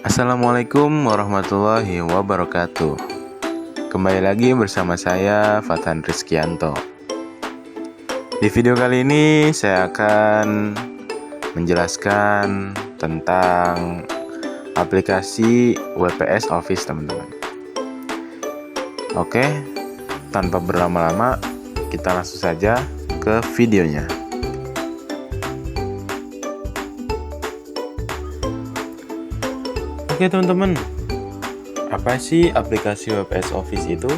Assalamualaikum warahmatullahi wabarakatuh. Kembali lagi bersama saya Fathan Rizkianto. Di video kali ini saya akan menjelaskan tentang aplikasi WPS Office, teman-teman. Oke, tanpa berlama-lama kita langsung saja ke videonya. Oke teman-teman, apa sih aplikasi WPS Office itu?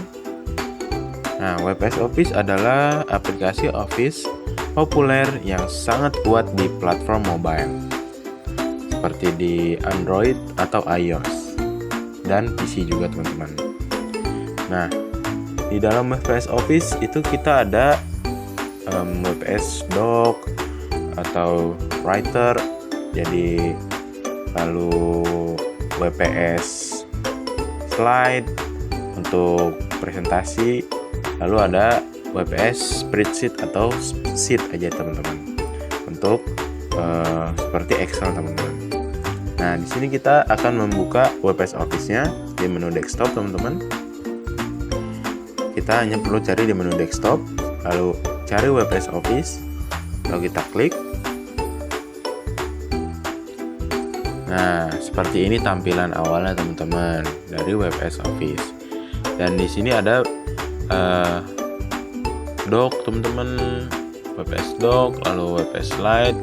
Nah, WPS Office adalah aplikasi Office populer yang sangat kuat di platform mobile, seperti di Android atau iOS, dan PC juga teman-teman. Nah, di dalam WPS Office itu kita ada WPS Doc atau Writer, jadi lalu WPS Slide untuk presentasi, lalu ada WPS Spreadsheet atau Sheet aja teman-teman untuk seperti Excel teman-teman. Nah, di sini kita akan membuka WPS Office-nya di menu desktop teman-teman. Kita hanya perlu cari di menu desktop, lalu cari WPS Office, lalu kita klik. Nah, seperti ini tampilan awalnya teman-teman dari WPS Office. Dan di sini ada Doc teman-teman, WPS Doc, lalu WPS Slide,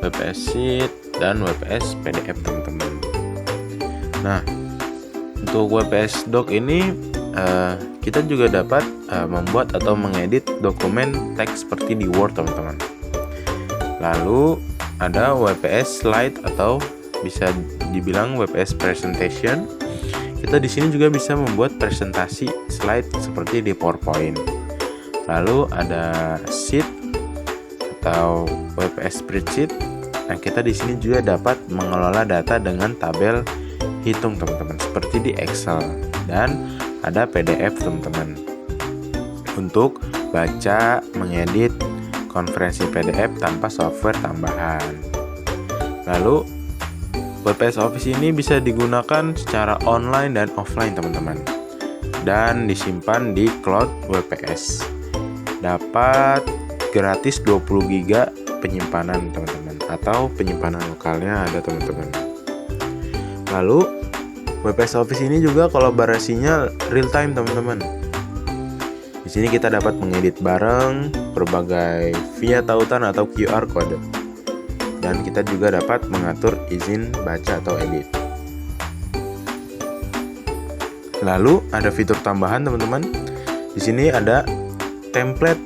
WPS Sheet, dan WPS PDF teman-teman. Nah, untuk WPS Doc ini kita juga dapat membuat atau mengedit dokumen teks seperti di Word teman-teman. Lalu ada WPS Slide atau bisa dibilang WPS Presentation. Kita di sini juga bisa membuat presentasi slide seperti di PowerPoint. Lalu ada Sheet atau WPS Spreadsheet. Nah, kita di sini juga dapat mengelola data dengan tabel hitung teman-teman, seperti di Excel. Dan ada PDF teman-teman untuk baca, mengedit konferensi PDF tanpa software tambahan. Lalu WPS Office ini bisa digunakan secara online dan offline teman-teman, dan disimpan di cloud WPS. Dapat gratis 20 GB penyimpanan teman-teman, atau penyimpanan lokalnya ada teman-teman. Lalu WPS Office ini juga kolaborasinya real time teman-teman. Di sini kita dapat mengedit bareng berbagai via tautan atau QR code. Dan kita juga dapat mengatur izin baca atau edit. Lalu ada fitur tambahan teman-teman. Di sini ada template,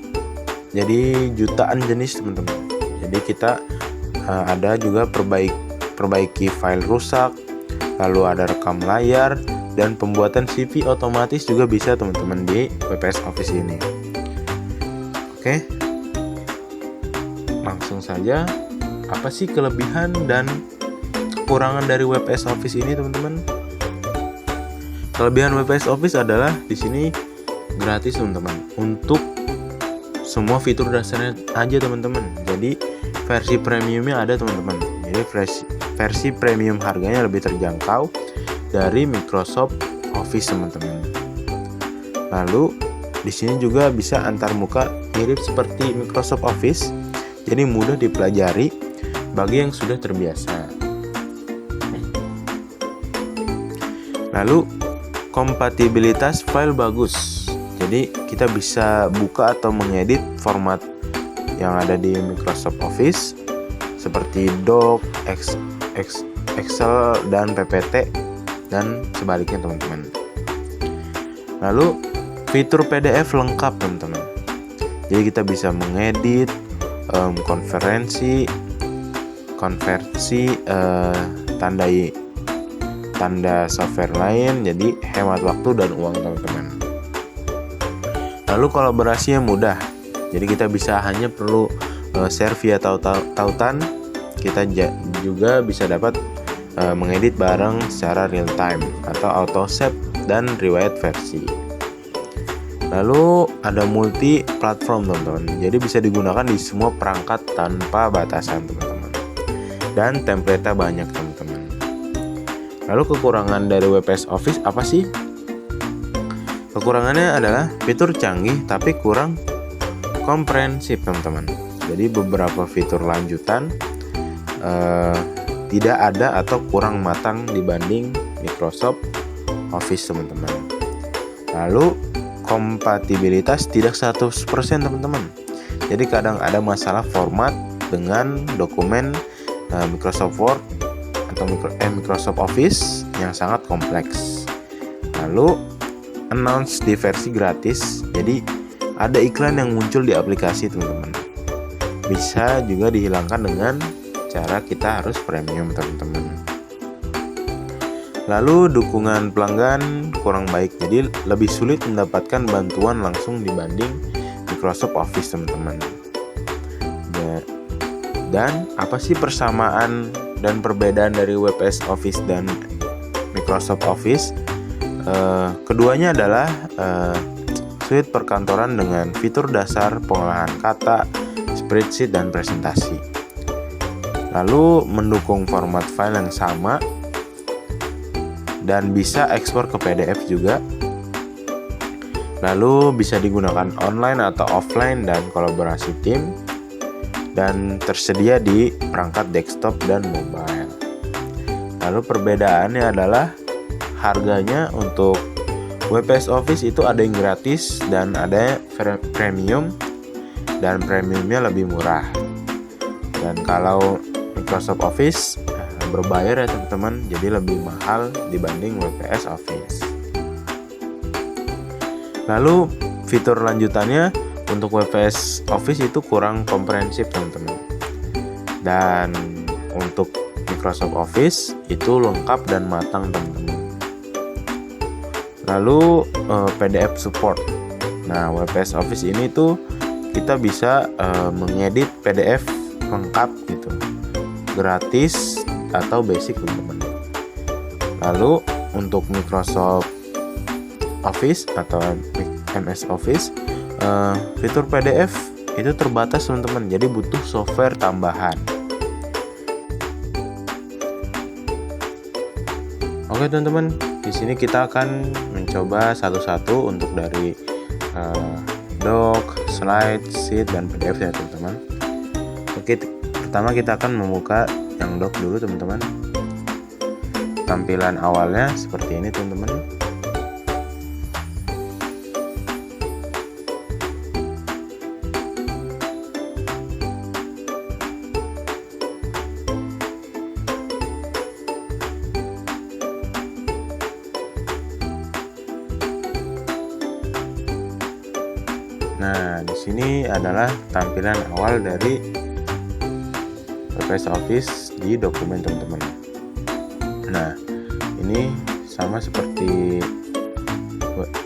jadi jutaan jenis teman-teman. Jadi kita ada juga perbaiki file rusak, lalu ada rekam layar, dan pembuatan CV otomatis juga bisa teman-teman di WPS Office ini. Oke, langsung saja. Apa sih kelebihan dan kekurangan dari WPS Office ini teman-teman? Kelebihan WPS Office adalah di sini gratis teman-teman untuk semua fitur dasarnya aja teman-teman. Jadi versi premiumnya ada teman-teman. Jadi versi premium harganya lebih terjangkau dari Microsoft Office teman-teman. Lalu di sini juga bisa antar muka mirip seperti Microsoft Office. Jadi mudah dipelajari bagi yang sudah terbiasa. Lalu kompatibilitas file bagus. Jadi kita bisa buka atau mengedit format yang ada di Microsoft Office seperti Doc, Excel, dan PPT, dan sebaliknya teman-teman. Lalu fitur PDF lengkap teman-teman. Jadi kita bisa mengedit konversi, tanda software lain, jadi hemat waktu dan uang teman-teman. Lalu kolaborasinya mudah, jadi kita bisa hanya perlu share via tautan. Kita juga bisa dapat mengedit bareng secara real time atau auto save dan riwayat versi. Lalu ada multi platform teman-teman, jadi bisa digunakan di semua perangkat tanpa batasan teman-teman. Dan template-nya banyak teman-teman. Lalu kekurangan dari WPS Office apa sih? Kekurangannya adalah fitur canggih tapi kurang komprehensif teman-teman. Jadi beberapa fitur lanjutan tidak ada atau kurang matang dibanding Microsoft Office teman-teman. Lalu kompatibilitas tidak 100% teman-teman. Jadi kadang ada masalah format dengan dokumen Microsoft Word atau Microsoft Office yang sangat kompleks. Lalu announce di versi gratis, jadi ada iklan yang muncul di aplikasi teman-teman. Bisa juga dihilangkan dengan cara kita harus premium teman-teman. Lalu dukungan pelanggan kurang baik, jadi lebih sulit mendapatkan bantuan langsung dibanding Microsoft Office teman-teman. Dan apa sih persamaan dan perbedaan dari WPS Office dan Microsoft Office? Keduanya adalah suite perkantoran dengan fitur dasar pengolahan kata, spreadsheet, dan presentasi. Lalu mendukung format file yang sama dan bisa ekspor ke PDF juga. Lalu bisa digunakan online atau offline dan kolaborasi tim, dan tersedia di perangkat desktop dan mobile. Lalu perbedaannya adalah harganya. Untuk WPS Office itu ada yang gratis dan ada premium, dan premiumnya lebih murah. Dan kalau Microsoft Office berbayar ya teman-teman, jadi lebih mahal dibanding WPS Office. Lalu fitur lanjutannya untuk WPS Office itu kurang komprehensif teman-teman. Dan untuk Microsoft Office itu lengkap dan matang teman-teman. Lalu PDF support. Nah, WPS Office ini tuh kita bisa mengedit PDF lengkap gitu, gratis atau basic teman-teman. Lalu untuk Microsoft Office atau MS Office, fitur PDF itu terbatas teman-teman, jadi butuh software tambahan. Oke teman-teman, di sini kita akan mencoba satu-satu untuk dari doc, slide, sheet, dan PDF ya teman-teman. Oke, pertama kita akan membuka yang doc dulu teman-teman. Tampilan awalnya seperti ini teman-teman. Nah, di sini adalah tampilan awal dari WPS Office di dokumen teman-teman. Nah, ini sama seperti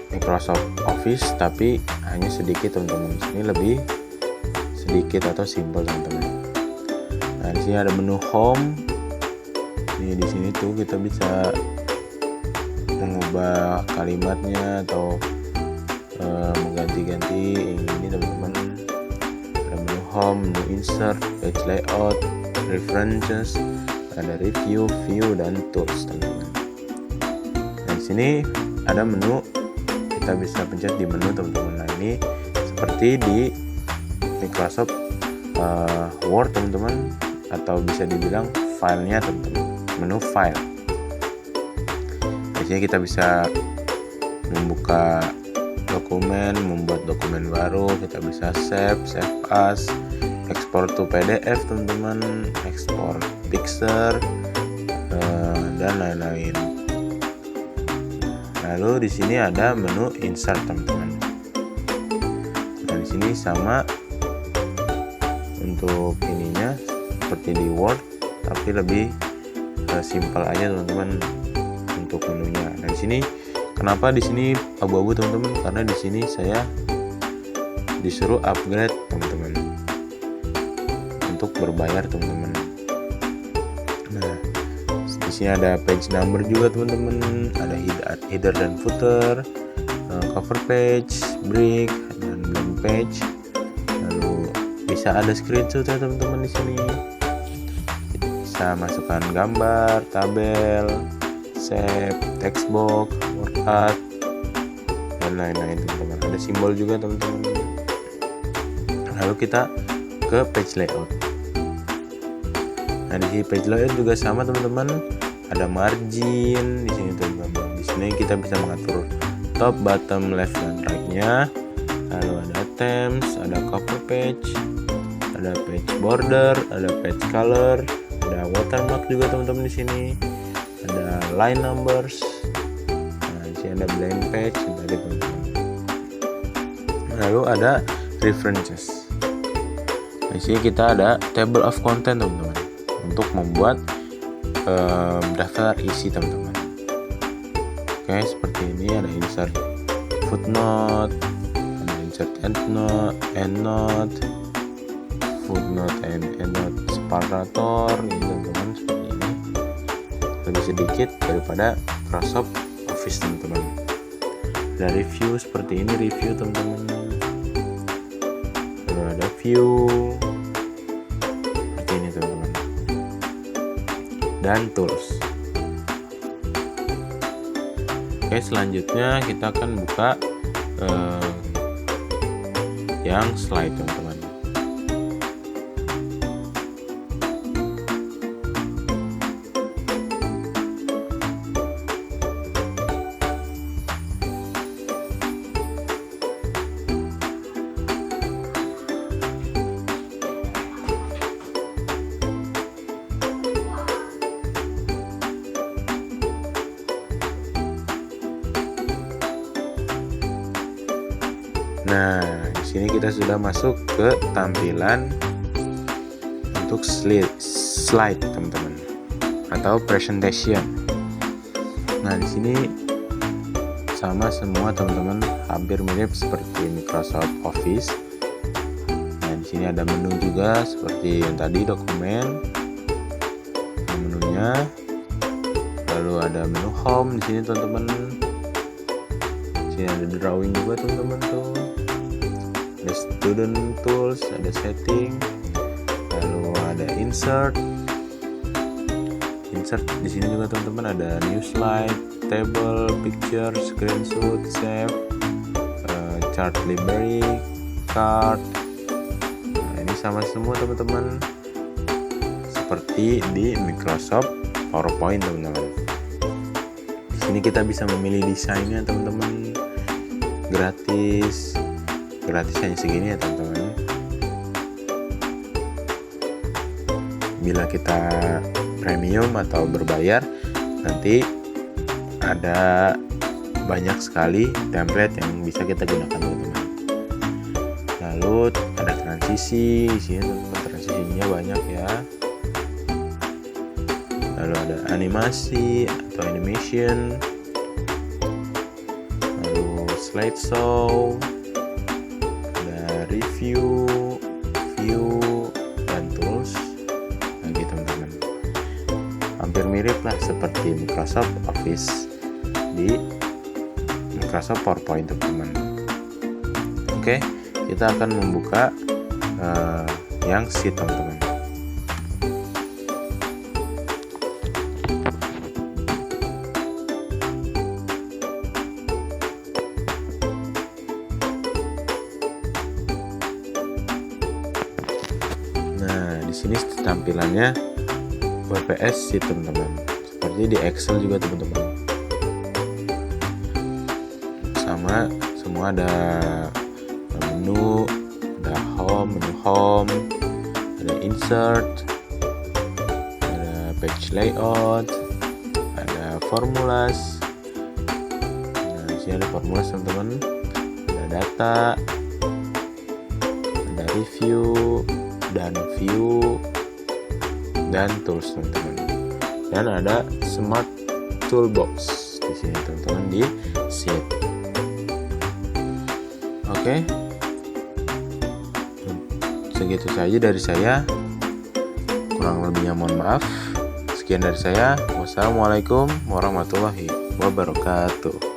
Microsoft Office tapi hanya sedikit teman-teman. Ini lebih sedikit atau simple teman-teman. Nah, di sini ada menu home. Di sini tuh kita bisa mengubah kalimatnya atau mengganti-ganti ini teman-teman. Ada menu home, menu insert, page layout, references, ada review, view, dan tools teman-teman. Nah, di sini ada menu, kita bisa pencet di menu teman-teman. Nah, ini seperti di Microsoft Word teman-teman, atau bisa dibilang filenya teman-teman, menu file. Di sini kita bisa membuka dokumen, membuat dokumen baru, kita bisa save as, export to PDF teman-teman, export picture, dan lain-lain. Lalu di sini ada menu insert teman-teman. Nah, di sini sama untuk ininya seperti di Word, tapi lebih simpel aja teman-teman untuk menunya. Nah, di sini kenapa di sini abu-abu teman-teman? Karena di sini saya disuruh upgrade teman-teman untuk berbayar teman-teman. Nah, di sini ada page number juga teman-teman, ada header dan footer, cover page, break, dan blank page. Lalu bisa ada screenshot ya teman-teman. Di sini bisa masukkan gambar, tabel, shape, text box, word, dan lain-lain teman-teman. Ada simbol juga teman-teman. Lalu kita ke page layout. Nah, di page layout juga sama teman-teman. Ada margin di sini teman-teman. Di sini kita bisa mengatur top, bottom, left, dan right-nya. Lalu ada themes, ada cover page, ada page border, ada page color, ada watermark juga teman-teman di sini. Ada line numbers. Nah, di sini ada blank page tadi teman-teman. Lalu ada references. Di sini kita ada table of content teman-teman untuk membuat daftar isi teman-teman. Oke, seperti ini ada insert footnote, ada insert endnote, footnote and endnote separator gitu teman-teman, seperti ini. Lebih sedikit daripada Microsoft Office teman-teman. Ada review seperti ini, review teman-teman. Lalu ada view seperti ini teman-teman. Dan tools. Oke, selanjutnya kita akan buka yang slide teman-teman. Nah, di sini kita sudah masuk ke tampilan untuk slide teman-teman, atau presentation. Nah, di sini sama semua teman-teman, hampir mirip seperti Microsoft Office. Nah, di sini ada menu juga seperti yang tadi, dokumen, menunya. Lalu ada menu home di sini teman-teman. Di sini ada drawing juga teman-teman tuh. Ada student tools, ada setting, lalu ada insert di sini juga teman-teman. Ada new slide, table, picture, screenshot, save, chart library, card. Nah, ini sama semua teman-teman, seperti di Microsoft PowerPoint teman-teman. Di sini kita bisa memilih desainnya teman-teman, gratis hanya segini ya teman-teman. Bila kita premium atau berbayar, nanti ada banyak sekali template yang bisa kita gunakan teman-teman. Lalu ada transisi di sini teman-teman, transisinya banyak ya. Lalu ada animasi atau animation, lalu slideshow, review, view, dan tools lagi teman-teman. Hampir mirip lah seperti Microsoft Office di Microsoft PowerPoint teman-teman. Oke, kita akan membuka yang sheet teman-teman. Di sini tampilannya WPS sheet teman-teman, seperti di Excel juga teman-teman. Sama semua, ada menu, ada menu home, ada insert, ada page layout, ada formulas. Nah, di sini ada formulas teman-teman, ada data, ada review, dan view, dan tools teman-teman. Dan ada smart toolbox di sini teman-teman di sheet. Oke, segitu saja dari saya. Kurang lebihnya mohon maaf. Sekian dari saya. Wassalamualaikum warahmatullahi wabarakatuh.